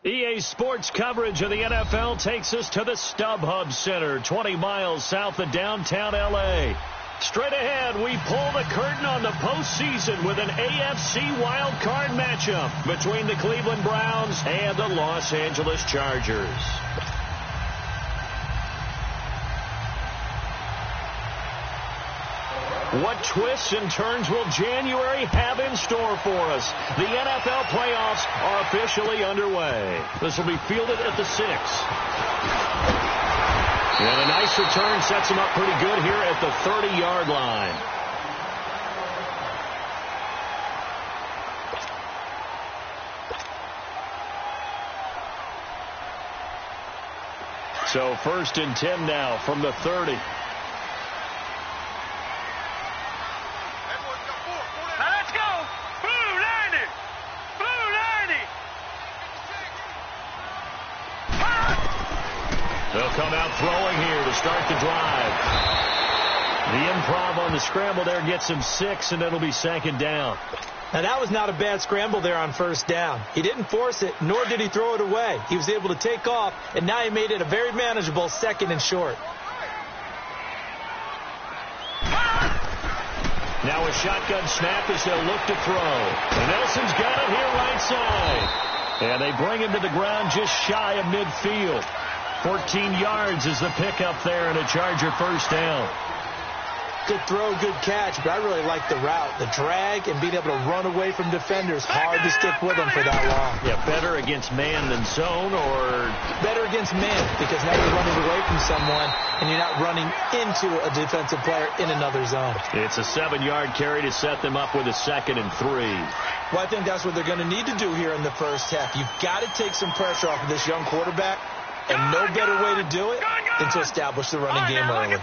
EA Sports coverage of the NFL takes us to the StubHub Center, 20 miles south of downtown L.A. Straight ahead, we pull the curtain on the postseason with an AFC wildcard matchup between the Cleveland Browns and the Los Angeles Chargers. What twists and turns will January have in store for us? The NFL playoffs are officially underway. This will be fielded at the 6. And a nice return sets him up pretty good here at the 30-yard line. So 1st and 10 now from the 30. They'll come out throwing here to start the drive. The improv on the scramble there gets him 6, and it'll be 2nd down. Now, that was not a bad scramble there on 1st down. He didn't force it, nor did he throw it away. He was able to take off, and now he made it a very manageable 2nd and short. Now a shotgun snap as they'll look to throw. And Nelson's got it here right side. And they bring him to the ground just shy of midfield. 14 yards is the pickup there and a Charger 1st down. Good throw, good catch, but I really like the route. The drag and being able to run away from defenders. Hard to stick with them for that long. Yeah, better against man than zone, or? Better against man, because now you're running away from someone and you're not running into a defensive player in another zone. It's a 7-yard carry to set them up with a 2nd and 3. Well, I think that's what they're going to need to do here in the first half. You've got to take some pressure off of this young quarterback, and no better way to do it than to establish the running game early.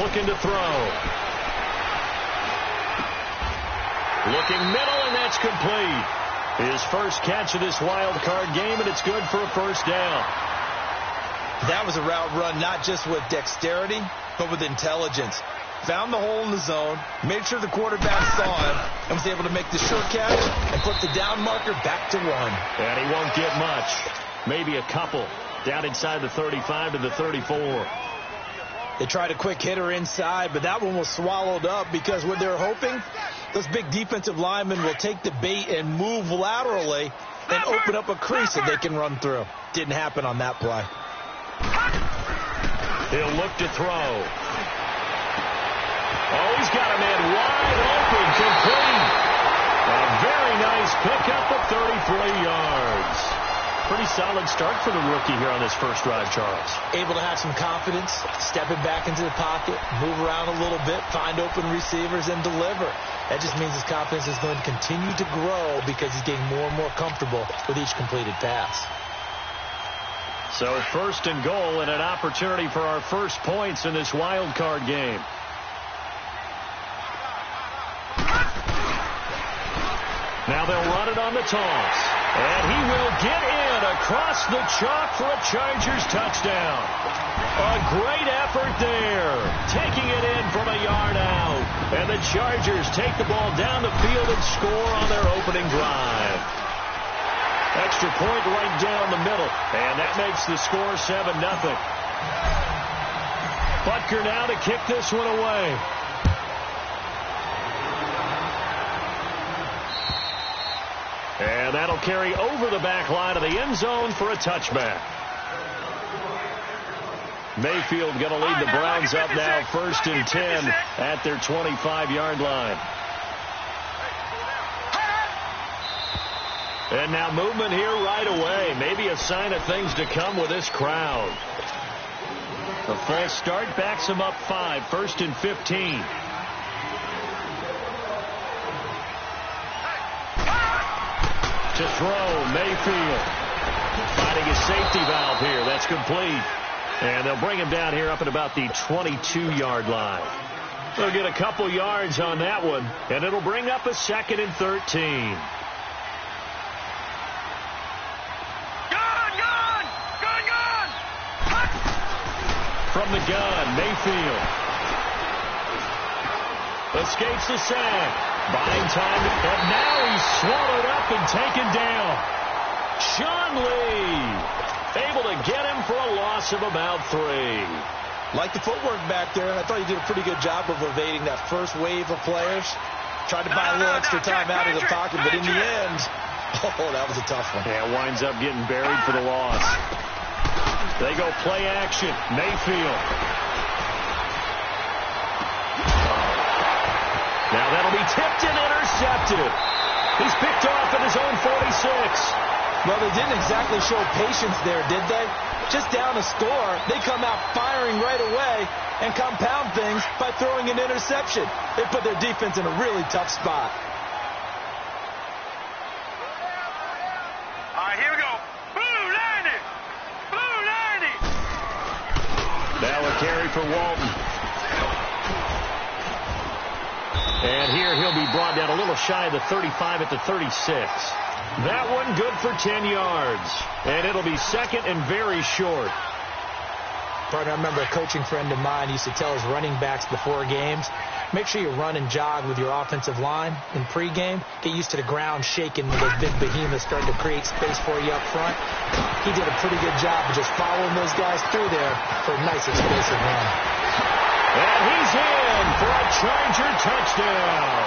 Looking to throw. Looking middle, and that's complete. His first catch of this wild card game, and it's good for a 1st down. That was a route run not just with dexterity, but with intelligence. Found the hole in the zone, made sure the quarterback saw him, and was able to make the short catch and put the down marker back to 1. And he won't get much. Maybe a couple. Down inside the 35 to the 34. They tried a quick hitter inside, but that one was swallowed up because what they're hoping, those big defensive linemen will take the bait and move laterally and open up a crease that they can run through. Didn't happen on that play. He'll look to throw. Oh, he's got a man wide open, complete. A very nice pickup of 33 yards. Pretty solid start for the rookie here on this first drive, Charles. Able to have some confidence, stepping back into the pocket, move around a little bit, find open receivers, and deliver. That just means his confidence is going to continue to grow because he's getting more and more comfortable with each completed pass. So 1st and goal and an opportunity for our first points in this wild card game. Now they'll run it on the toss. And he will get in across the chalk for a Chargers touchdown. A great effort there. Taking it in from a yard out. And the Chargers take the ball down the field and score on their opening drive. Extra point right down the middle. And that makes the score 7-0. Butker now to kick this one away. And that'll carry over the back line of the end zone for a touchback. Mayfield going to lead the Browns up now 1st and 10 at their 25-yard line. And now movement here right away. Maybe a sign of things to come with this crowd. The false start backs him up 5, 1st and 15. To throw, Mayfield. Finding his safety valve here. That's complete. And they'll bring him down here up at about the 22-yard line. They'll get a couple yards on that one, and it'll bring up a 2nd and 13. From the gun, Mayfield. Escapes the sack. Buying time, and now he's swallowed up and taken down. Sean Lee able to get him for a loss of about 3. Like the footwork back there, and I thought he did a pretty good job of evading that first wave of players. Tried to buy a little extra time out of the pocket, but in the end, oh, that was a tough one. Yeah, winds up getting buried for the loss. They go play action. Mayfield. Now that'll be tipped and intercepted. He's picked off at his own 46. Well, they didn't exactly show patience there, did they? Just down a score, they come out firing right away and compound things by throwing an interception. They put their defense in a really tough spot. All right, here we go. Blue 90! Blue 90! Now a carry for Walton. And here he'll be brought down a little shy of the 35 at the 36. That one good for 10 yards. And it'll be second and very short. Partner, I remember a coaching friend of mine used to tell his running backs before games, make sure you run and jog with your offensive line in pregame. Get used to the ground shaking when those big behemoths start to create space for you up front. He did a pretty good job of just following those guys through there for a nice explosive run. And he's in for a Charger touchdown.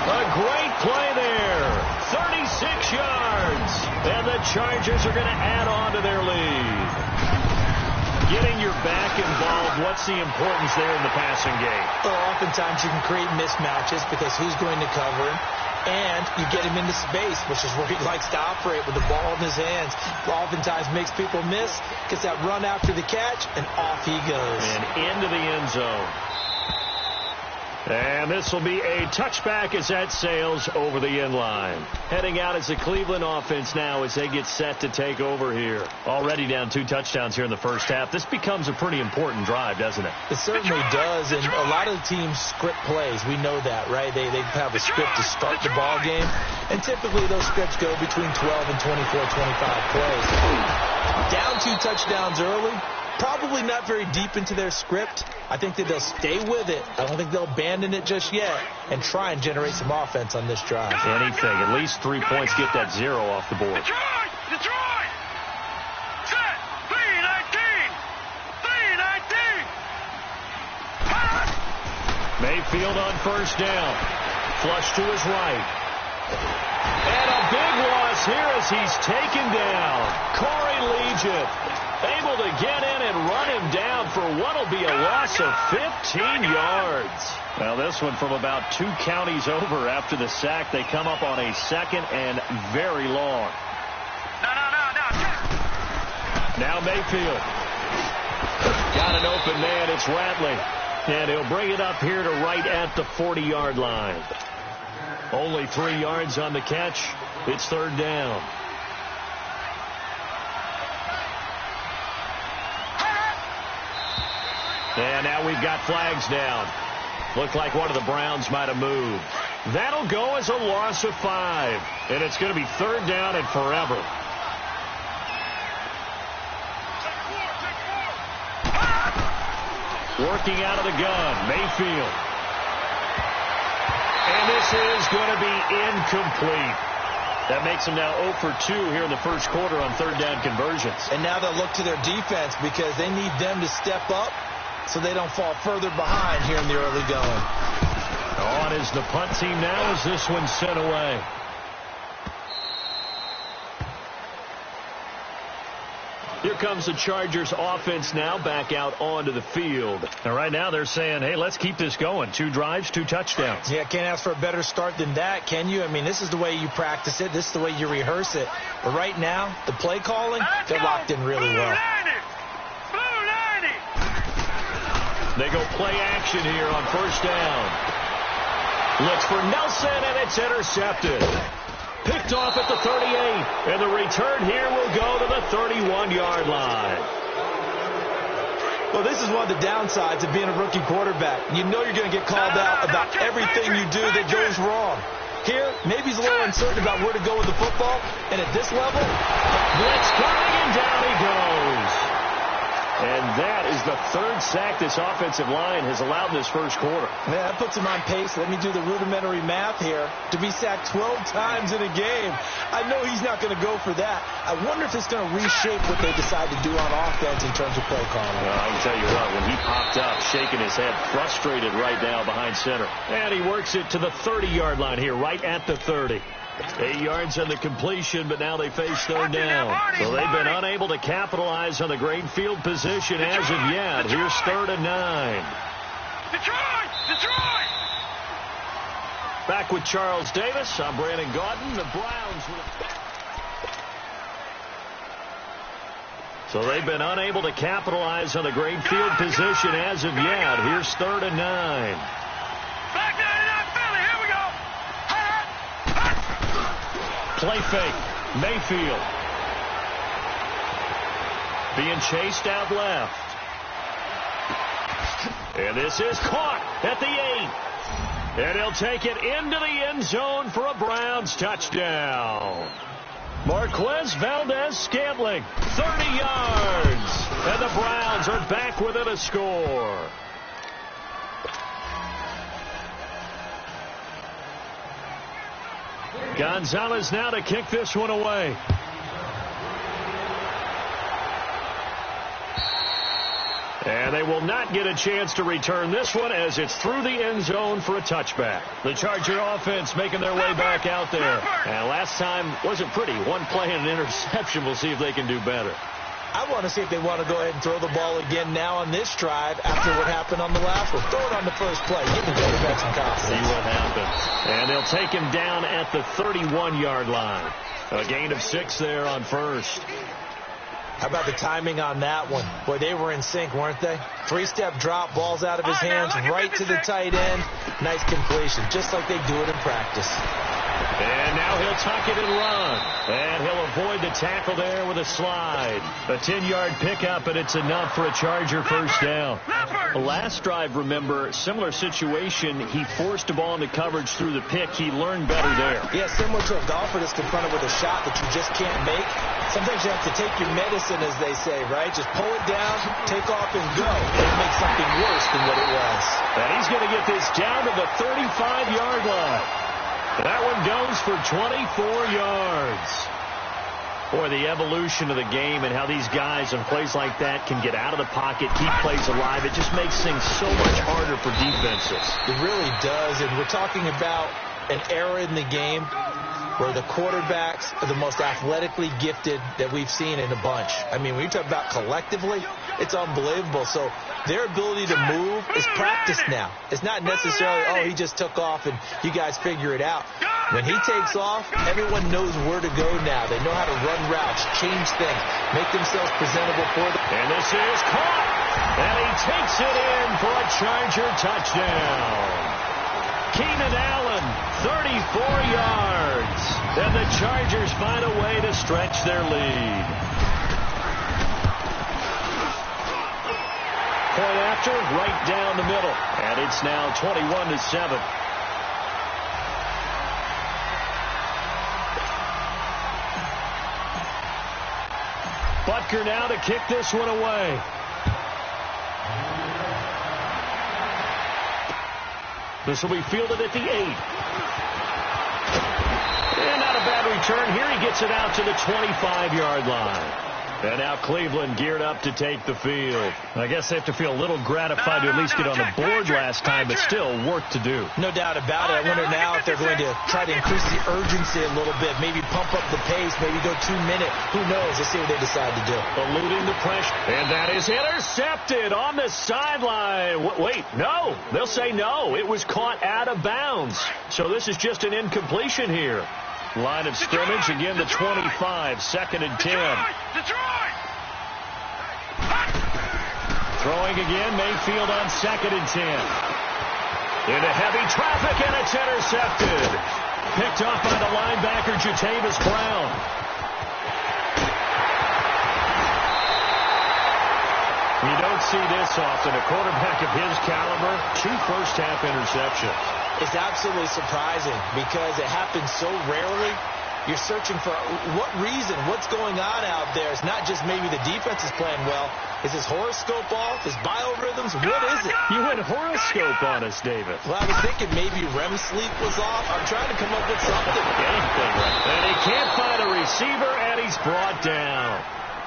A great play there. 36 yards. And the Chargers are going to add on to their lead. Getting your back involved, what's the importance there in the passing game? Well, oftentimes you can create mismatches because who's going to cover him? And you get him into space, which is where he likes to operate with the ball in his hands. Oftentimes makes people miss, gets that run after the catch, and off he goes. And into the end zone. And this will be a touchback as that sails over the end line. Heading out is the Cleveland offense now as they get set to take over here. Already down 2 touchdowns here in the first half. This becomes a pretty important drive, doesn't it? It certainly does, and a lot of the teams script plays. We know that, right? They have a script to start the ball game, and typically those scripts go between 12 and 24, 25 plays. Down 2 touchdowns early. Probably not very deep into their script. I think that they'll stay with it. I don't think they'll abandon it just yet and try and generate some offense on this drive. Anything. At least 3 points. Get that 0 off the board. Detroit! Detroit! Set! 3-19! 3-19! Mayfield on first down. Flush to his right. And a big loss here as he's taken down. Corey Liuget able to get in and run him down for what will be a loss of 15 yards. Well, this one from about 2 counties over after the sack. They come up on a second and very long. No. Now Mayfield. Got an open man. It's Ratley. And he'll bring it up here to right at the 40-yard line. Only 3 yards on the catch. It's third down. And now we've got flags down. Looked like one of the Browns might have moved. That'll go as a loss of 5. And it's going to be third down and forever. Working out of the gun, Mayfield. And this is going to be incomplete. That makes them now 0 for 2 here in the first quarter on third down conversions. And now they'll look to their defense because they need them to step up so they don't fall further behind here in the early going. On is the punt team now as this one's sent away. Here comes the Chargers offense now back out onto the field. And right now they're saying, hey, let's keep this going. 2 drives, 2 touchdowns. Yeah, can't ask for a better start than that, can you? I mean, this is the way you practice it. This is the way you rehearse it. But right now, the play calling, they're locked in really well. They go play action here on first down. Looks for Nelson, and it's intercepted. Picked off at the 38, and the return here will go to the 31-yard line. Well, this is one of the downsides of being a rookie quarterback. You know you're going to get called out about everything you do that goes wrong. Here, maybe he's a little uncertain about where to go with the football, and at this level, blitz coming, and down he goes. And that is the third sack this offensive line has allowed in this first quarter. Man, that puts him on pace. Let me do the rudimentary math here. To be sacked 12 times in a game, I know he's not going to go for that. I wonder if it's going to reshape what they decide to do on offense in terms of play calling. Well, I can tell you what, when he popped up, shaking his head, frustrated right now behind center. And he works it to the 30-yard line here, right at the 30. 8 yards on the completion, but now they face third down. So they've been unable to capitalize on the great field position as of yet. Here's 3rd and 9. Detroit! Back with Charles Davis. I'm Brandon Gaudin. The Browns. So they've been unable to capitalize on the great field position as of yet. Here's 3rd and 9. Back 99 Philly, here we go. Play fake. Mayfield. Being chased out left. And this is caught at the 8. And he'll take it into the end zone for a Browns touchdown. Marquez Valdez-Scantling, 30 yards. And the Browns are back within a score. Gonzalez now to kick this one away. And they will not get a chance to return this one as it's through the end zone for a touchback. The Charger offense making their way back out there. And last time wasn't pretty. One play and an interception. We'll see if they can do better. I want to see if they want to go ahead and throw the ball again now on this drive after what happened on the last one. Throw it on the first play. Give the quarterback some confidence. See what happens. And they'll take him down at the 31-yard line. A gain of 6 there on first. How about the timing on that one? Boy, they were in sync, weren't they? 3-step drop, balls out of his hands, right to the tight end. Nice completion, just like they do it in practice. And now he'll tuck it and run. And he'll avoid the tackle there with a slide. A 10-yard pickup, and it's enough for a Charger first down. The last drive, remember, similar situation. He forced the ball into coverage through the pick. He learned better there. Yeah, similar to a golfer that's confronted with a shot that you just can't make. Sometimes you have to take your medicine, as they say, right? Just pull it down, take off, and go. And make something worse than what it was. And he's going to get this down to the 35-yard line. That one goes for 24 yards. Boy, the evolution of the game and how these guys on plays like that can get out of the pocket, keep plays alive, it just makes things so much harder for defenses. It really does, and we're talking about an era in the game where the quarterbacks are the most athletically gifted that we've seen in a bunch. I mean, when you talk about collectively, it's unbelievable. So their ability to move is practiced now. It's not necessarily, oh, he just took off and you guys figure it out. When he takes off, everyone knows where to go now. They know how to run routes, change things, make themselves presentable for them. And this is caught. And he takes it in for a Charger touchdown. Keenan Allen, 34 yards. And the Chargers find a way to stretch their lead. Point after, right down the middle. And it's now 21-7. Butker now to kick this one away. This will be fielded at the 8. And not a bad return. Here he gets it out to the 25-yard line. And now Cleveland geared up to take the field. I guess they have to feel a little gratified to at least get on the board last time, but still work to do. No doubt about it. I wonder now if they're going to try to increase the urgency a little bit, maybe pump up the pace, maybe go 2-minute. Who knows? Let's see what they decide to do. Eluding the pressure. And that is intercepted on the sideline. Wait, no. They'll say no. It was caught out of bounds. So this is just an incompletion here. Line of scrimmage, again the 25, 2nd and 10. Detroit! Throwing again, Mayfield on 2nd and 10. Into heavy traffic, and it's intercepted. Picked off by the linebacker, Jatavis Brown. You don't see this often. A quarterback of his caliber, 2 first-half interceptions. It's absolutely surprising because it happens so rarely. You're searching for what reason, what's going on out there. It's not just maybe the defense is playing well. Is his horoscope off? His biorhythms? What is it? You went horoscope on us, David. Well, I was thinking maybe REM sleep was off. I'm trying to come up with something. Anything. And he can't find a receiver, and he's brought down.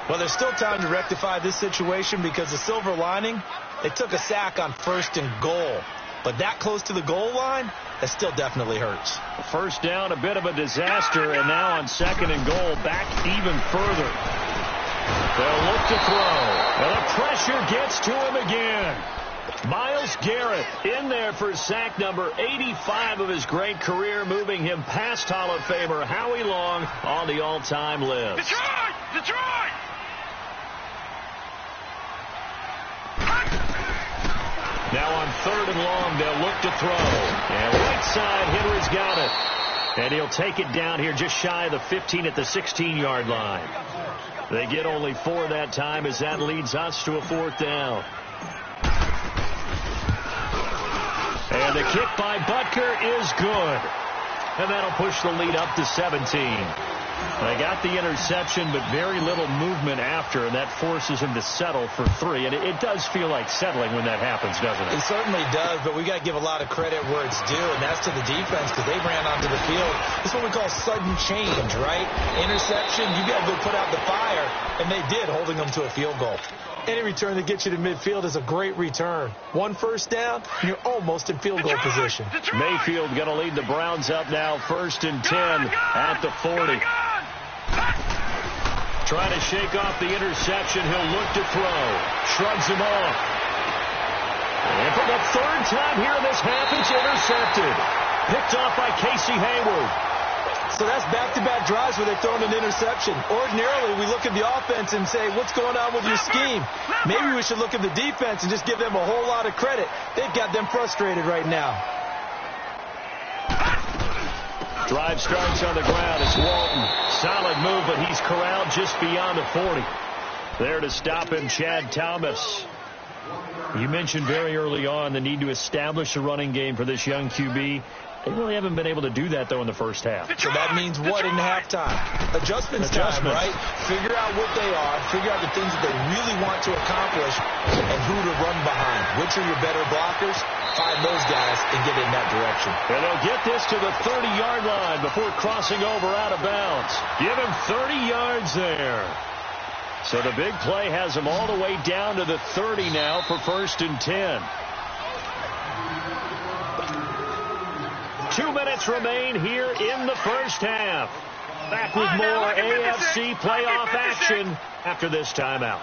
Well, there's still time to rectify this situation because the silver lining, they took a sack on 1st and goal. But that close to the goal line, that still definitely hurts. First down, a bit of a disaster, and now on 2nd and goal, back even further. They'll look to throw, and the pressure gets to him again. Myles Garrett in there for sack number 85 of his great career, moving him past Hall of Famer Howie Long on the all-time list. Detroit! Detroit! Now on 3rd and long, they'll look to throw. And right side, Henry's got it. And he'll take it down here just shy of the 15 at the 16-yard line. They get only 4 that time as that leads us to a 4th down. And the kick by Butker is good. And that'll push the lead up to 17. They got the interception, but very little movement after, and that forces him to settle for 3. And it does feel like settling when that happens, doesn't it? It certainly does, but we got to give a lot of credit where it's due, and that's to the defense because they ran onto the field. This is what we call sudden change, right? Interception, you got to go put out the fire, and they did, holding them to a field goal. Any return that gets you to midfield is a great return. 1 first down, and you're almost in field goal position. Mayfield going to lead the Browns up now, 1st and 10 at the 40. Trying to shake off the interception. He'll look to throw. Shrugs him off. And for the 3rd time here in this half, it's intercepted. Picked off by Casey Hayward. So that's back-to-back drives where they've thrown an interception. Ordinarily, we look at the offense and say, what's going on with your scheme? Maybe we should look at the defense and just give them a whole lot of credit. They've got them frustrated right now. Drive starts on the ground. It's Walton. Solid move, but he's corralled just beyond the 40. There to stop him, Chad Thomas. You mentioned very early on the need to establish a running game for this young QB. They really haven't been able to do that, though, in the first half. So that means what in halftime? Adjustments time, right? Figure out what they are. Figure out the things that they really want to accomplish and who to run behind. Which are your better blockers? Find those guys and get in that direction. And they'll get this to the 30-yard line before crossing over out of bounds. Give him 30 yards there. So the big play has them all the way down to the 30 now for 1st and 10. 2 minutes remain here in the first half. Back with more AFC playoff action after this timeout.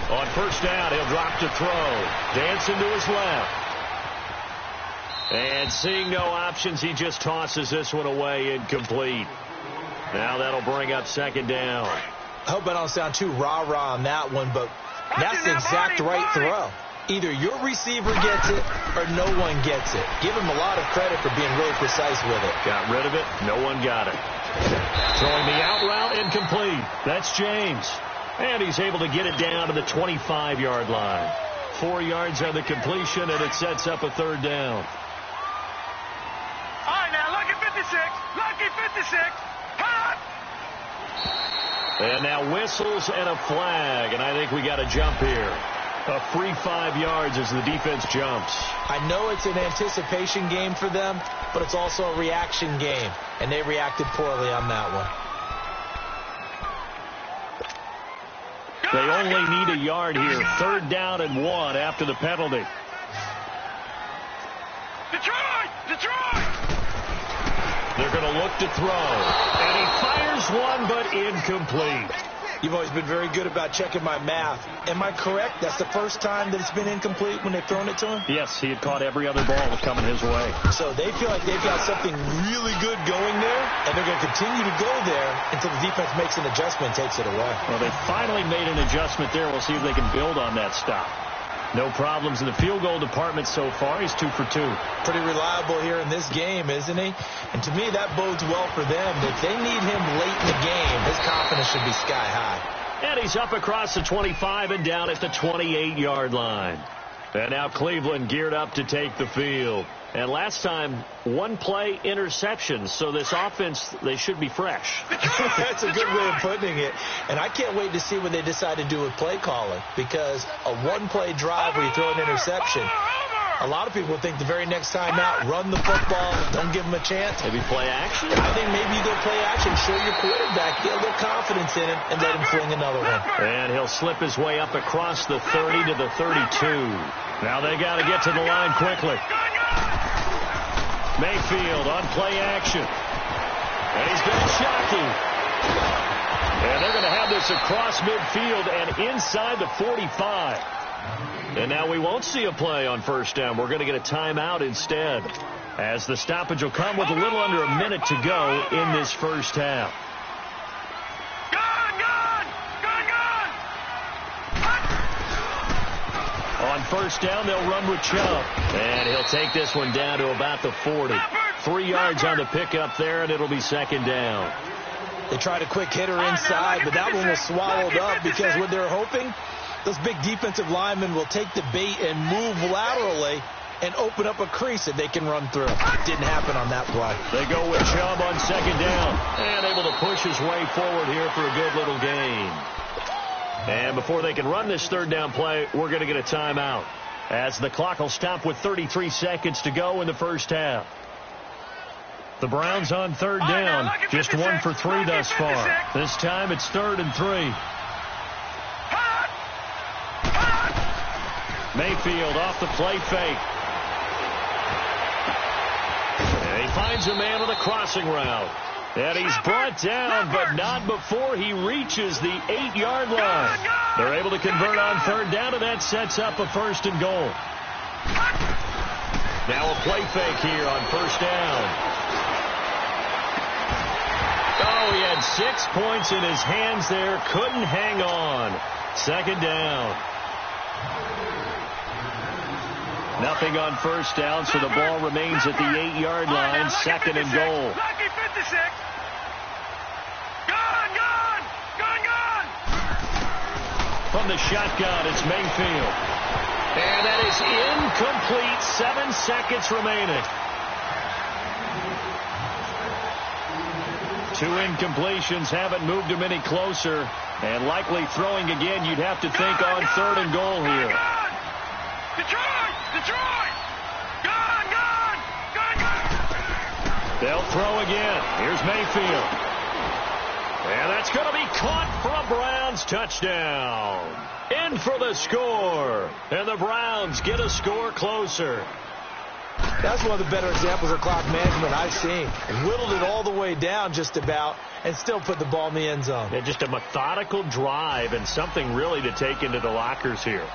On 1st down, he'll drop to throw. Dancing to his left. And seeing no options, he just tosses this one away, incomplete. Now that'll bring up 2nd down. I hope I don't sound too rah-rah on that one, but that's the exact right throw. Either your receiver gets it or no one gets it. Give him a lot of credit for being really precise with it. Got rid of it. No one got it. Throwing the out route, incomplete. That's James. And he's able to get it down to the 25-yard line. 4 yards on the completion, and it sets up a 3rd down. All right, now, lucky 56. Lucky 56. Hot! And now whistles and a flag, and I think we got a jump here. A free 5 yards as the defense jumps. I know it's an anticipation game for them, but it's also a reaction game, and they reacted poorly on that one. They only need a yard here. 3rd down and 1 after the penalty. Detroit! Detroit! They're going to look to throw. And he fires one, but incomplete. You've always been very good about checking my math. Am I correct? That's the first time that it's been incomplete when they've thrown it to him? Yes, he had caught every other ball coming his way. So they feel like they've got something really good going there, and they're going to continue to go there until the defense makes an adjustment and takes it away. Well, they finally made an adjustment there. We'll see if they can build on that stop. No problems in the field goal department so far. He's 2 for 2. Pretty reliable here in this game, isn't he? And to me, that bodes well for them. If they need him late in the game, his confidence should be sky high. And he's up across the 25 and down at the 28-yard line. And now Cleveland geared up to take the field. And last time, one play interception. So this offense, they should be fresh. That's a good way of putting it. And I can't wait to see what they decide to do with play calling. Because a one-play drive where you throw an interception, a lot of people think the very next time out, run the football, don't give them a chance. Maybe play action? I think maybe you go play action, show your quarterback, get a little confidence in it, and let him fling another one. And he'll slip his way up across the 30 to the 32. Now they got to get to the line quickly. Mayfield on play action. And he's been shocking. And they're going to have this across midfield and inside the 45. And now we won't see a play on first down. We're going to get a timeout instead, as the stoppage will come with a little under a minute to go in this first half. On first down, they'll run with Chubb. And he'll take this one down to about the 40. 3 yards on the pickup there, and it'll be second down. They tried a quick hitter inside, but that one was swallowed up because what they're hoping, those big defensive linemen will take the bait and move laterally and open up a crease that they can run through. Didn't happen on that play. They go with Chubb on second down and able to push his way forward here for a good little gain. And before they can run this third down play, we're going to get a timeout, as the clock will stop with 33 seconds to go in the first half. The Browns on third down, just 1 for 3 thus far. This time it's 3rd and 3. Mayfield off the play fake. And he finds a man on a crossing route. And he's brought down, but not before he reaches the 8-yard line. They're able to convert on third down, and that sets up a 1st and goal. Now a play fake here on first down. Oh, he had 6 points in his hands there. Couldn't hang on. Second down. Nothing on first down, so the ball remains at the 8-yard line. 2nd and goal. From the shotgun, it's Mayfield. And that is incomplete. 7 seconds remaining. 2 incompletions haven't moved him any closer. And likely throwing again, you'd have to think on 3rd and goal here. Detroit! Gone! They'll throw again. Here's Mayfield. And that's going to be caught for a Browns touchdown. In for the score. And the Browns get a score closer. That's one of the better examples of clock management I've seen. Whittled it all the way down just about and still put the ball in the end zone. Yeah, just a methodical drive and something really to take into the lockers here.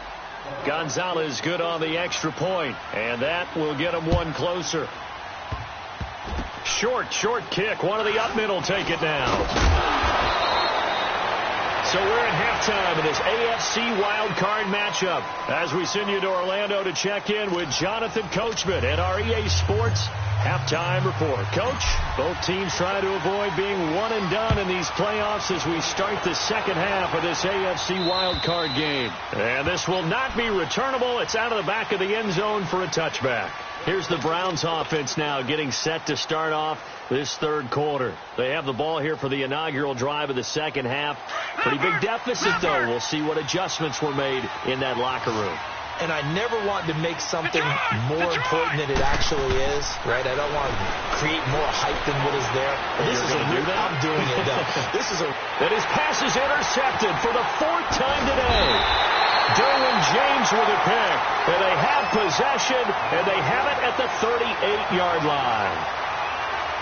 Gonzalez good on the extra point, and that will get him one closer. Short kick. One of the up middle take it now. So we're at halftime in this AFC wildcard matchup as we send you to Orlando to check in with Jonathan Coachman at our EA Sports Halftime Report. Coach, both teams try to avoid being one and done in these playoffs as we start the second half of this AFC wildcard game. And this will not be returnable. It's out of the back of the end zone for a touchback. Here's the Browns offense now getting set to start off this third quarter. They have the ball here for the inaugural drive of the second half. Pretty big deficit, though. We'll see what adjustments were made in that locker room. And I never want to make something more important than it actually is, right? I don't want to create more hype than what is there. This is I'm doing it, though. And his pass is intercepted for the 4th time today. Derwin James with a pick. And they have possession, and they have it at the 38-yard line.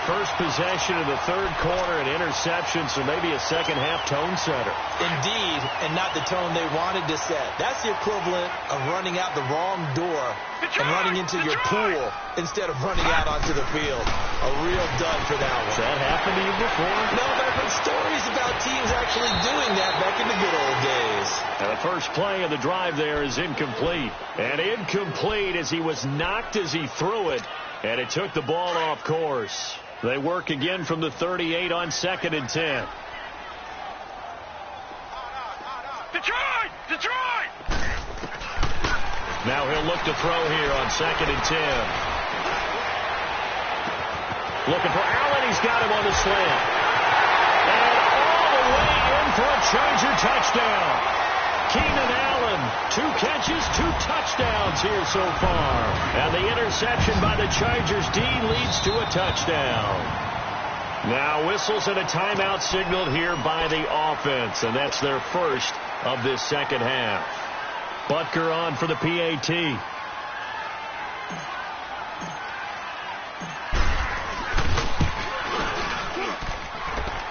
First possession of the third quarter, an interception, so maybe a second-half tone setter. Indeed, and not the tone they wanted to set. That's the equivalent of running out the wrong door and running into your pool instead of running out onto the field. A real dud for that one. Has that happened to you before? No, but I've heard stories about teams actually doing that back in the good old days. And the first play of the drive there is incomplete. And incomplete as he was knocked as he threw it, and it took the ball off course. They work again from the 38 on 2nd and 10. Now he'll look to throw here on 2nd and 10. Looking for Allen. He's got him on the slant. And all the way in for a Charger touchdown. Keenan Allen, 2 catches, 2 touchdowns here so far. And the interception by the Chargers D leads to a touchdown. Now whistles and a timeout signaled here by the offense. And that's their first of this second half. Butker on for the PAT.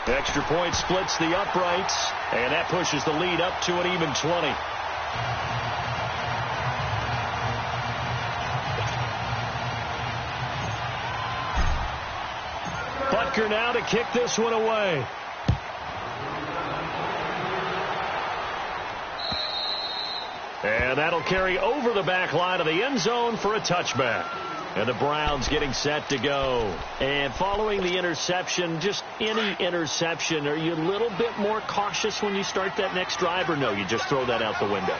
Extra point splits the uprights, and that pushes the lead up to an even 20. Butker now to kick this one away. And that'll carry over the back line of the end zone for a touchback. And the Browns getting set to go. And following the interception, just any interception, are you a little bit more cautious when you start that next drive, or no, you just throw that out the window?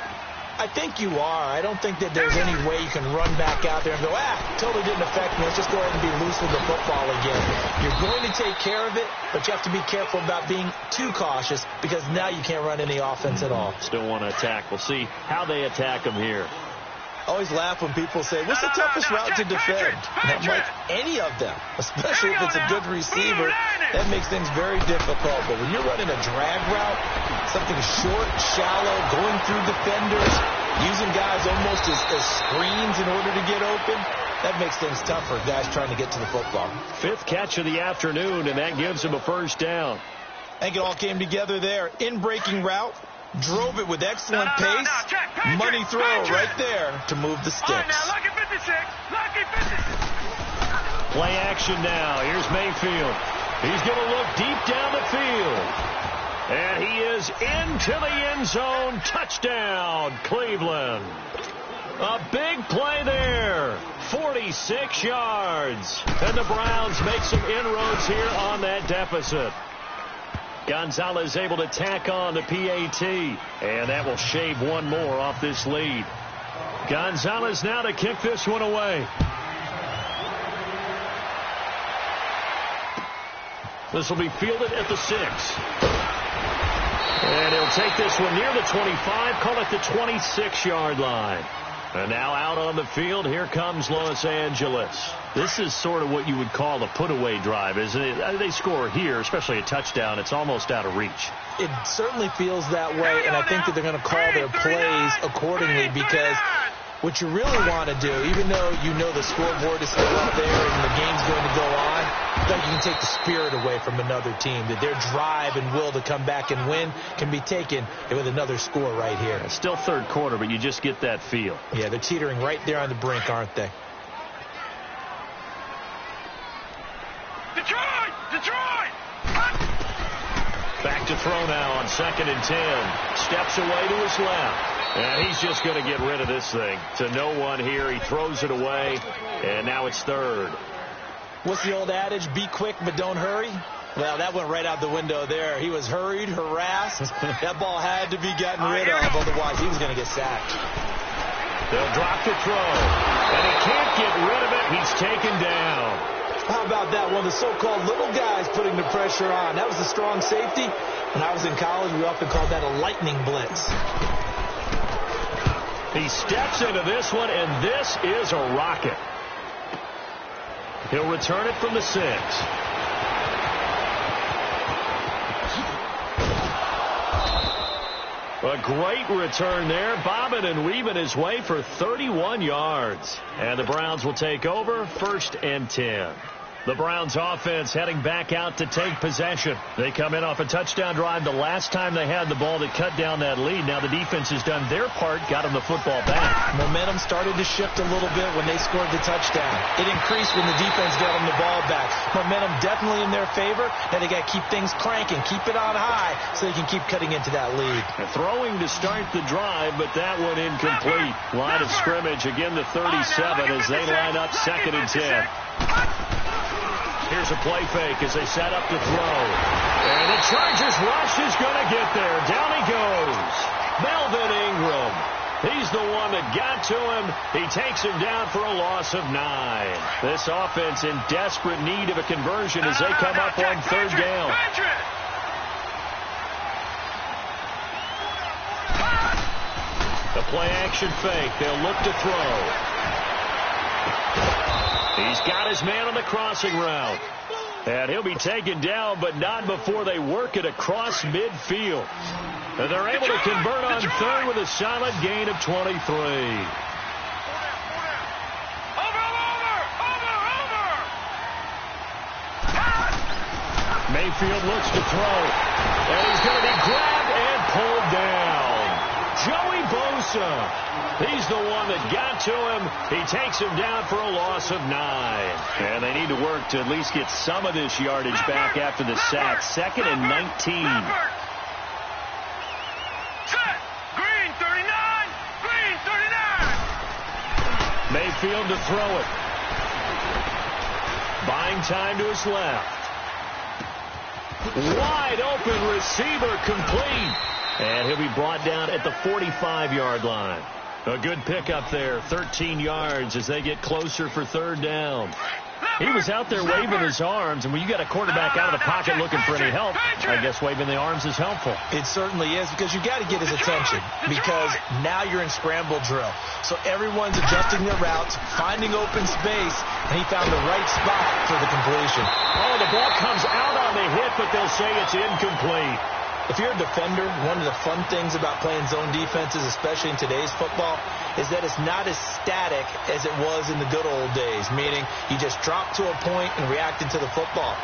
I think you are. I don't think that there's any way you can run back out there and go, totally didn't affect me. Let's just go ahead and be loose with the football again. You're going to take care of it, but you have to be careful about being too cautious because now you can't run any offense at all. Still want to attack. We'll see how they attack them here. I always laugh when people say, what's the toughest route to defend? And I'm like, any of them, especially if it's a good receiver. That makes things very difficult. But when you're running a drag route, something short, shallow, going through defenders, using guys almost as screens in order to get open, that makes things tough for guys trying to get to the football. 5th catch of the afternoon, and that gives him a first down. I think it all came together there. In-breaking route. Drove it with excellent pace. Money throw right there to move the sticks. Lucky 56. Lucky 56. Play action now. Here's Mayfield. He's going to look deep down the field. And he is into the end zone. Touchdown, Cleveland. A big play there. 46 yards. And the Browns make some inroads here on that deficit. Gonzalez able to tack on the PAT, and that will shave one more off this lead. Gonzalez now to kick this one away. This will be fielded at the 6. And he'll take this one near the 25, call it the 26-yard line. And now out on the field, here comes Los Angeles. This is sort of what you would call a put-away drive, isn't it? They score here, especially a touchdown. It's almost out of reach. It certainly feels that way, and I think that they're going to call their plays accordingly because what you really want to do, even though you know the scoreboard is still up there and the game's going to go on, that you can take the spirit away from another team, that their drive and will to come back and win can be taken with another score right here. It's still third quarter, but you just get that feel. Yeah, they're teetering right there on the brink, aren't they? Detroit! Detroit! Back to throw now on 2nd and 10. Steps away to his left. And he's just going to get rid of this thing. To no one here. He throws it away. And now it's 3rd. What's the old adage? Be quick, but don't hurry. Well, that went right out the window there. He was hurried, harassed. That ball had to be gotten rid of. Otherwise, he was going to get sacked. They'll drop the throw. And he can't get rid of it. He's taken down. How about that? One of the so-called little guys putting the pressure on. That was the strong safety. When I was in college, we often called that a lightning blitz. He steps into this one, and this is a rocket. He'll return it from the 6. A great return there, bobbing and weaving his way for 31 yards. And the Browns will take over, 1st and 10. The Browns offense heading back out to take possession. They come in off a touchdown drive the last time they had the ball that cut down that lead. Now the defense has done their part, got them the football back. Momentum started to shift a little bit when they scored the touchdown. It increased when the defense got them the ball back. Momentum definitely in their favor. Now they got to keep things cranking, keep it on high so they can keep cutting into that lead. And throwing to start the drive, but that one incomplete. Line of scrimmage again to 37 as they line up 2nd and 10. Here's a play fake as they set up to throw. And the Chargers rush is going to get there. Down he goes. Melvin Ingram. He's the one that got to him. He takes him down for a loss of 9. This offense in desperate need of a conversion as they come up on third down. The play-action fake. They'll look to throw. He's got his man on the crossing route. And he'll be taken down, but not before they work it across midfield. And they're able to convert on third with a solid gain of 23. Mayfield looks to throw. And he's going to be grabbed and pulled down. Joey Bosa. He's the one that got to him. He takes him down for a loss of 9. And they need to work to at least get some of this yardage back after the sack. 2nd and 19. Set. Green 39. Green 39. Mayfield to throw it. Buying time to his left. Wide open receiver complete. And he'll be brought down at the 45-yard line. A good pickup there, 13 yards as they get closer for third down. He was out there waving his arms, and when you got a quarterback out of the pocket looking for any help, I guess waving the arms is helpful. It certainly is, because you got to get his attention, because now you're in scramble drill. So everyone's adjusting their routes, finding open space, and he found the right spot for the completion. Oh, the ball comes out on the hit, but they'll say it's incomplete. If you're a defender, one of the fun things about playing zone defenses, especially in today's football, is that it's not as static as it was in the good old days, meaning you just drop to a point and reacted to the football.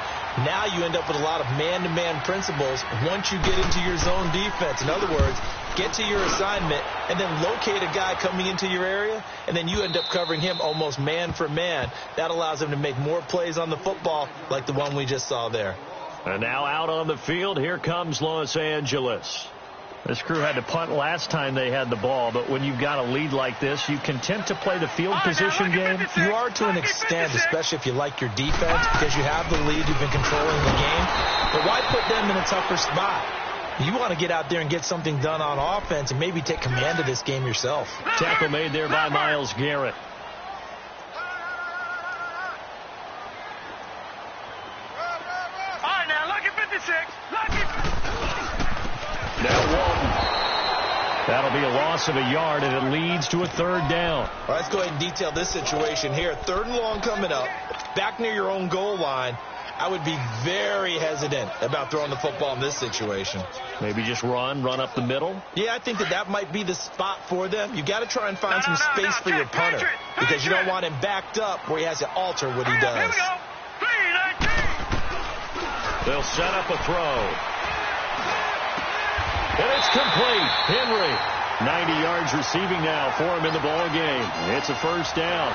Now you end up with a lot of man-to-man principles once you get into your zone defense. In other words, get to your assignment and then locate a guy coming into your area, and then you end up covering him almost man for man. That allows him to make more plays on the football like the one we just saw there. And now out on the field, here comes Los Angeles. This crew had to punt last time they had the ball, but when you've got a lead like this, you content to play the field position game? You are to an extent, especially if you like your defense, because you have the lead, you've been controlling the game. But why put them in a tougher spot? You want to get out there and get something done on offense and maybe take command of this game yourself. Tackle made there by Myles Garrett. Now Walton. That'll be a loss of a yard, and it leads to a third down. All right, let's go ahead and detail this situation here. 3rd and long coming up, back near your own goal line. I would be very hesitant about throwing the football in this situation. Maybe just run up the middle? Yeah, I think that might be the spot for them. You got to try and find some space for your punter, because you don't want him backed up where he has to alter what he does. They'll set up a throw. And it's complete. Henry, 90 yards receiving now for him in the ball game. It's a first down.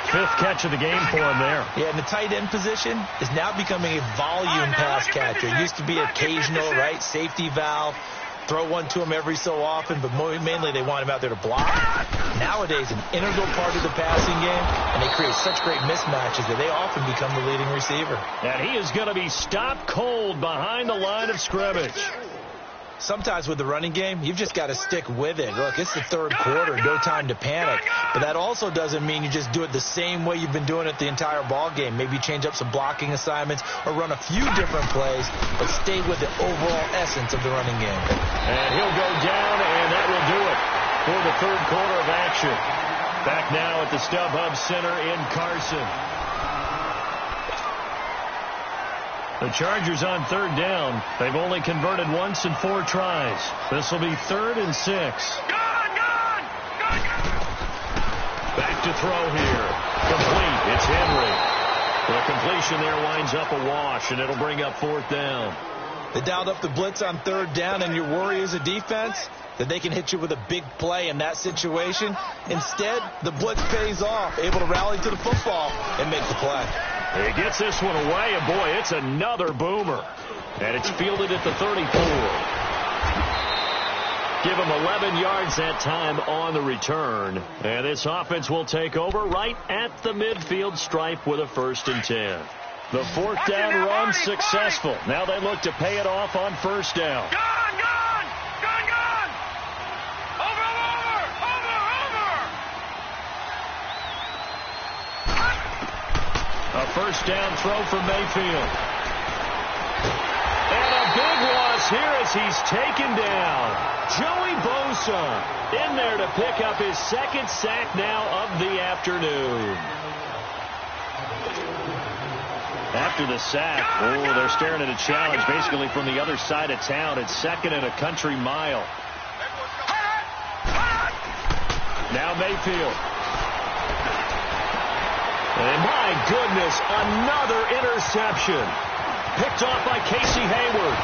5th catch of the game for him there. Yeah, and the tight end position is now becoming a volume pass catcher. It used to be occasional, right? Safety valve. Throw one to him every so often, but mainly they want him out there to block. Nowadays, an integral part of the passing game, and they create such great mismatches that they often become the leading receiver. And he is going to be stopped cold behind the line of scrimmage. Sometimes with the running game, you've just got to stick with it. Look, it's the 3rd quarter, no time to panic. But that also doesn't mean you just do it the same way you've been doing it the entire ball game. Maybe change up some blocking assignments or run a few different plays, but stay with the overall essence of the running game. And he'll go down, and that will do it for the 3rd quarter of action. Back now at the StubHub Center in Carson. The Chargers on 3rd down. They've only converted once in 4 tries. This will be 3rd and 6. Back to throw here. Complete. It's Henry. The completion there winds up a wash, and it'll bring up 4th down. They dialed up the blitz on 3rd down, and your worry as a defense that they can hit you with a big play in that situation. Instead, the blitz pays off, able to rally to the football and make the play. He gets this one away, and boy, it's another boomer. And it's fielded at the 34. Give him 11 yards that time on the return. And this offense will take over right at the midfield stripe with a 1st and 10. The 4th down run successful. Now they look to pay it off on 1st down. Gone! A first down throw for Mayfield. And a big loss here as he's taken down. Joey Bosa in there to pick up his second sack now of the afternoon. After the sack, they're staring at a challenge basically from the other side of town. It's second and a country mile. Now Mayfield. And my goodness, another interception. Picked off by Casey Hayward.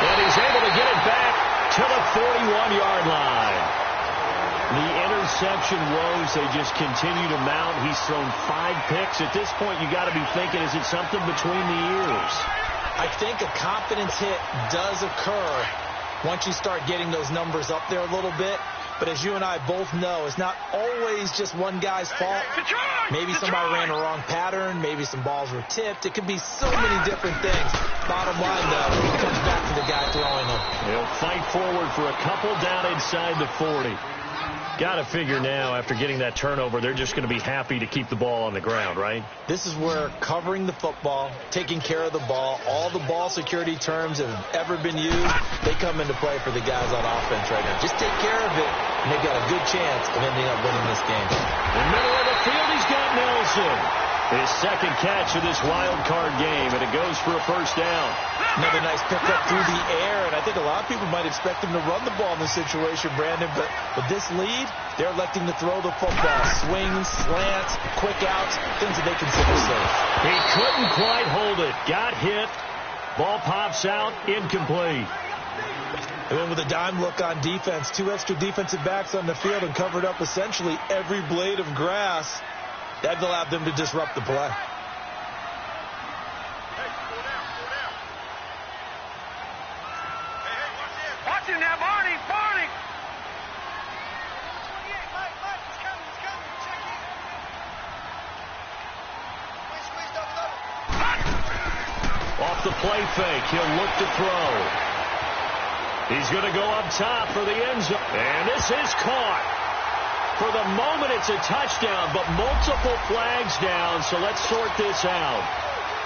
And he's able to get it back to the 41-yard line. The interception woes, they just continue to mount. He's thrown 5 picks. At this point, you got to be thinking, is it something between the ears? I think a confidence hit does occur once you start getting those numbers up there a little bit. But as you and I both know, it's not always just one guy's fault. Maybe somebody ran a wrong pattern. Maybe some balls were tipped. It could be so many different things. Bottom line, though, it comes back to the guy throwing them. He'll fight forward for a couple down inside the 40. Got to figure now, after getting that turnover, they're just going to be happy to keep the ball on the ground, right? This is where covering the football, taking care of the ball, all the ball security terms that have ever been used, they come into play for the guys on offense right now. Just take care of it, and they've got a good chance of ending up winning this game. In the middle of the field, he's got Nelson. His second catch of this wild card game, and it goes for a first down. Another nice pickup through the air, and I think a lot of people might expect him to run the ball in this situation, Brandon, but with this lead, they're electing to throw the football. Swings, slants, quick outs, things that they consider safe. He couldn't quite hold it. Got hit. Ball pops out, incomplete. And then with a dime look on defense, 2 extra defensive backs on the field and covered up essentially every blade of grass. That allowed them to disrupt the play. Watch him now, Barney. Off the play fake, he'll look to throw. He's going to go up top for the end zone. And this is caught. For the moment, it's a touchdown, but multiple flags down, so let's sort this out.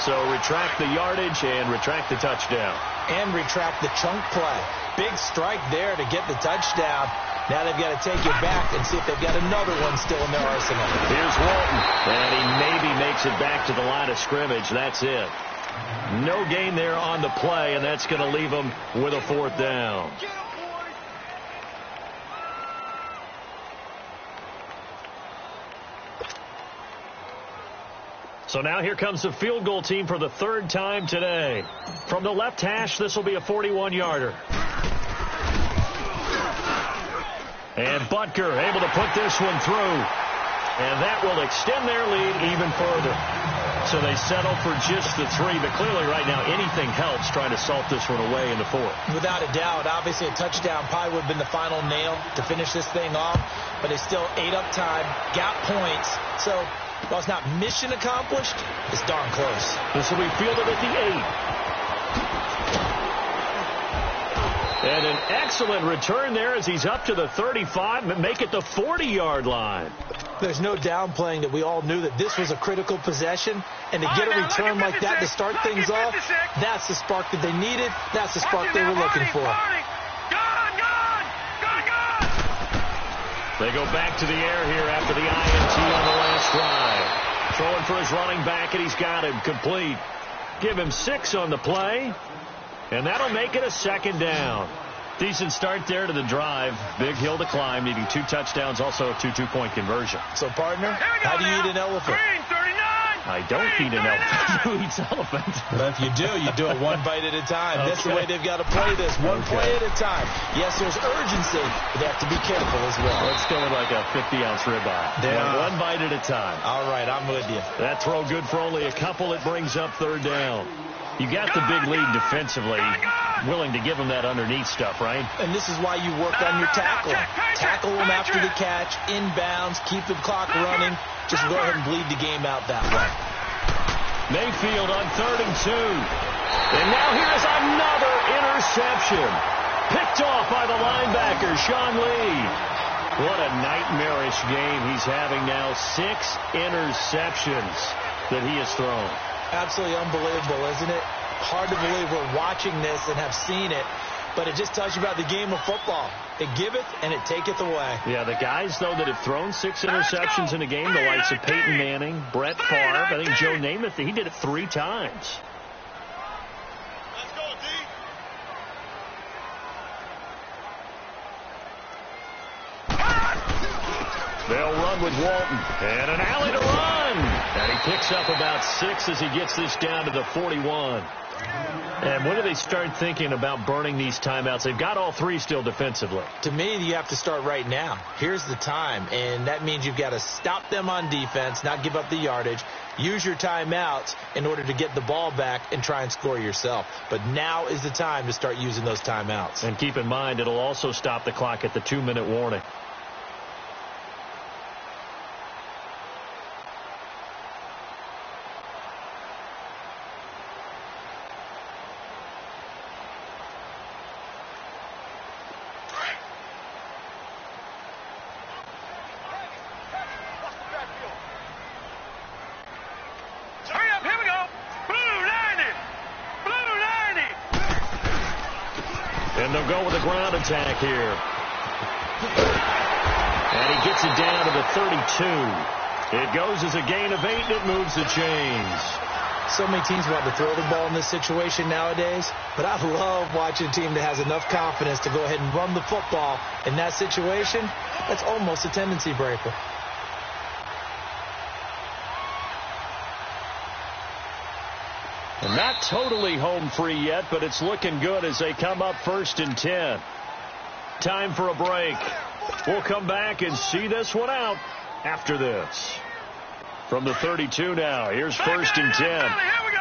So retract the yardage and retract the touchdown. And retract the chunk play. Big strike there to get the touchdown. Now they've got to take it back and see if they've got another one still in their arsenal. Here's Walton, and he maybe makes it back to the line of scrimmage. That's it. No gain there on the play, and that's going to leave them with a 4th down. So now here comes the field goal team for the 3rd time today. From the left hash, this will be a 41-yarder. And Butker able to put this one through. And that will extend their lead even further. So they settle for just the 3. But clearly right now anything helps trying to salt this one away in the 4th. Without a doubt, obviously a touchdown probably would have been the final nail to finish this thing off. But they still ate up time, got points. So while it's not mission accomplished, it's darn close. This will be fielded at the 8. And an excellent return there as he's up to the 35 and make it the 40-yard line. There's no downplaying that we all knew that this was a critical possession. And to get a return like that to start things off, that's the spark that they needed. That's the spark they were looking for. They go back to the air here after the INT on the last drive. Throwing for his running back, and he's got him complete. Give him 6 on the play, and that'll make it a 2nd down. Decent start there to the drive. Big hill to climb, needing 2 touchdowns, also a 2-2-point conversion. So, partner, how do you eat an elephant? I don't eat an elephant. Who eats elephant? Well, if you do it one bite at a time. Okay. That's the way they've got to play this, one play at a time. Yes, there's urgency, but they have to be careful as well. Let's go with like a 50-ounce ribeye. One bite at a time. All right, I'm with you. That throw good for only a couple. It brings up 3rd down. You got the big lead defensively, willing to give them that underneath stuff, right? And this is why you work on your tackle. Tackle them after the catch, inbounds, keep the clock running. Just go ahead and bleed the game out that way. Mayfield on 3rd and 2. And now here's another interception. Picked off by the linebacker, Sean Lee. What a nightmarish game he's having now. 6 interceptions. that he has thrown. Absolutely unbelievable, isn't it? Hard to believe we're watching this and have seen it, but it just tells you about the game of football. It giveth and it taketh away. Yeah, the guys, though, that have thrown 6 interceptions in a game, the likes of Peyton Manning, Brett Favre, I think Joe Namath, he did it 3 times. Let's go, D. They'll run with Walton. And an alley to run. And he picks up about 6 as he gets this down to the 41. And when do they start thinking about burning these timeouts? They've got all 3 still defensively. To me, you have to start right now. Here's the time, and that means you've got to stop them on defense, not give up the yardage, use your timeouts in order to get the ball back and try and score yourself. But now is the time to start using those timeouts. And keep in mind, it'll also stop the clock at the 2-minute warning. And they'll go with a ground attack here. And he gets it down to the 32. It goes as a gain of 8, and it moves the chains. So many teams want to throw the ball in this situation nowadays, but I love watching a team that has enough confidence to go ahead and run the football. In that situation, that's almost a tendency breaker. And not totally home free yet, but it's looking good as they come up 1st and 10. Time for a break. We'll come back and see this one out after this. From the 32 now, here's 1st and 10. Here we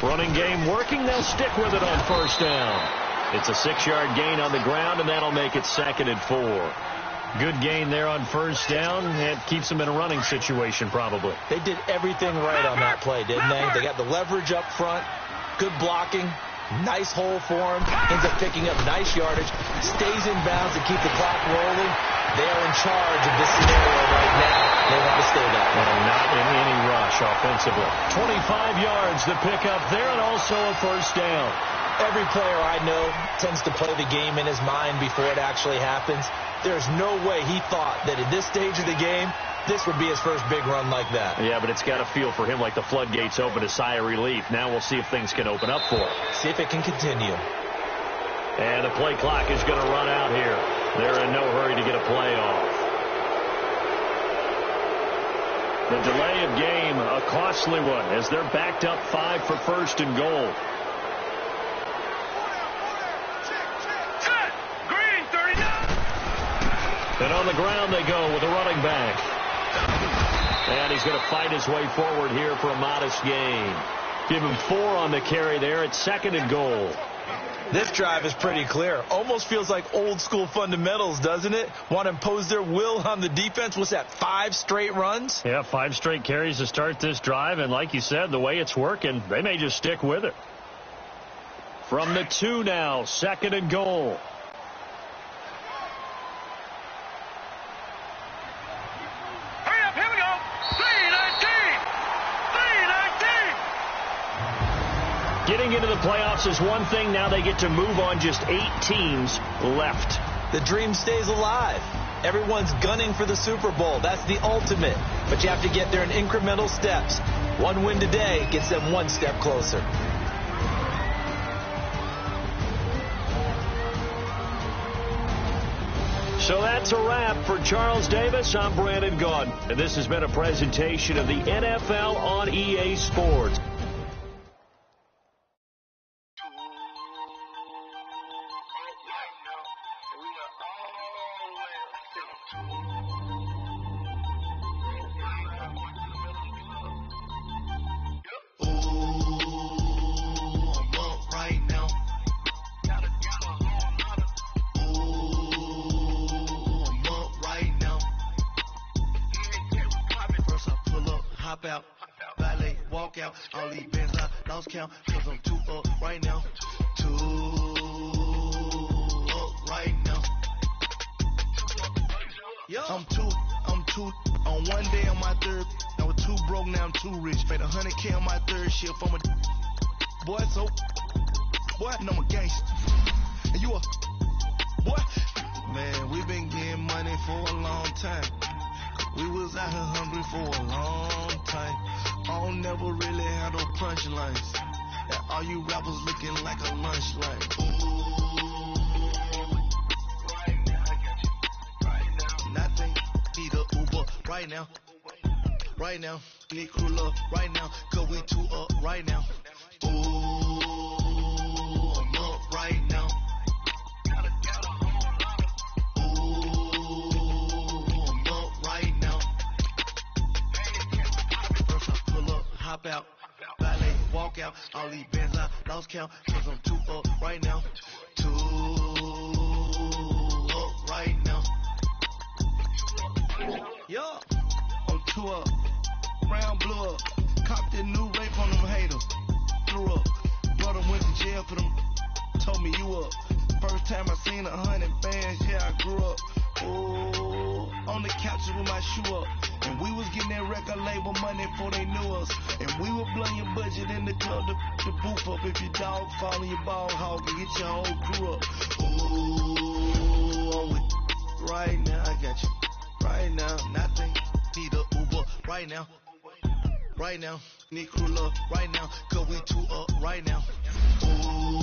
go. Running game working. They'll stick with it on 1st down. It's a 6-yard gain on the ground, and that'll make it 2nd and 4. Good gain there on 1st down. It keeps them in a running situation, probably. They did everything right on that play, didn't they? They got the leverage up front, good blocking, nice hole for him, ends up picking up nice yardage, stays in bounds to keep the clock rolling. They are in charge of this scenario right now. They want to stay that way. And not in any rush offensively. 25 yards to pick up there, and also a 1st down. Every player I know tends to play the game in his mind before it actually happens. There's no way he thought that at this stage of the game, this would be his first big run like that. Yeah, but it's got to feel for him like the floodgates open, a sigh of relief. Now we'll see if things can open up for him. See if it can continue. And the play clock is going to run out here. They're in no hurry to get a play off. The delay of game, a costly one, as they're backed up 5 for 1st and goal. And on the ground they go with a running back. And he's going to fight his way forward here for a modest gain. Give him 4 on the carry there. It's 2nd and goal. This drive is pretty clear. Almost feels like old school fundamentals, doesn't it? Want to impose their will on the defense. What's that, 5 straight runs? Yeah, 5 straight carries to start this drive. And like you said, the way it's working, they may just stick with it. From the 2 now, 2nd and goal. Getting into the playoffs is one thing. Now they get to move on. Just 8 teams left. The dream stays alive. Everyone's gunning for the Super Bowl. That's the ultimate. But you have to get there in incremental steps. One win today gets them 1 step closer. So that's a wrap for Charles Davis. I'm Brandon Gaudin. And this has been a presentation of the NFL on EA Sports. Out, valet, walk out, all these bands I lost count, cause I'm 2 up right now, 2 up right now. I'm two. On one day on my third, I was too broke, now I'm too rich. Made 100K on my third shift from a boy, so boy, no, I'm a gangster. And you a boy? Man, we been getting money for a long time. We was out here hungry for a long time. I don't never really had no punchlines. And all you rappers looking like a lunch line. Ooh. Nothing, need a Uber right now. Right now, need crew love right now. Cause we two up right now. Ooh, I'm up right now. Ooh, I'm up right now. First I pull up, hop out. Ballet, walk out. All these bands I lost count. Cause I'm two up right now. Two up right now. Yeah, I'm two up, round blew up, copped that new rape on them haters, blew up, brother went to jail for them, told me you up, first time I seen 100 bands, yeah I grew up, ooh, on the couches with my shoe up, and we was getting that record label money before they knew us, and we were blowing your budget in the club, the booth up, if your dog fall in your ball hog, and get your whole crew up, ooh, I'm with right now, I got you. Right now, nothing, need a Uber right now. Right now, need crew love right now. Cause we two up right now. Ooh.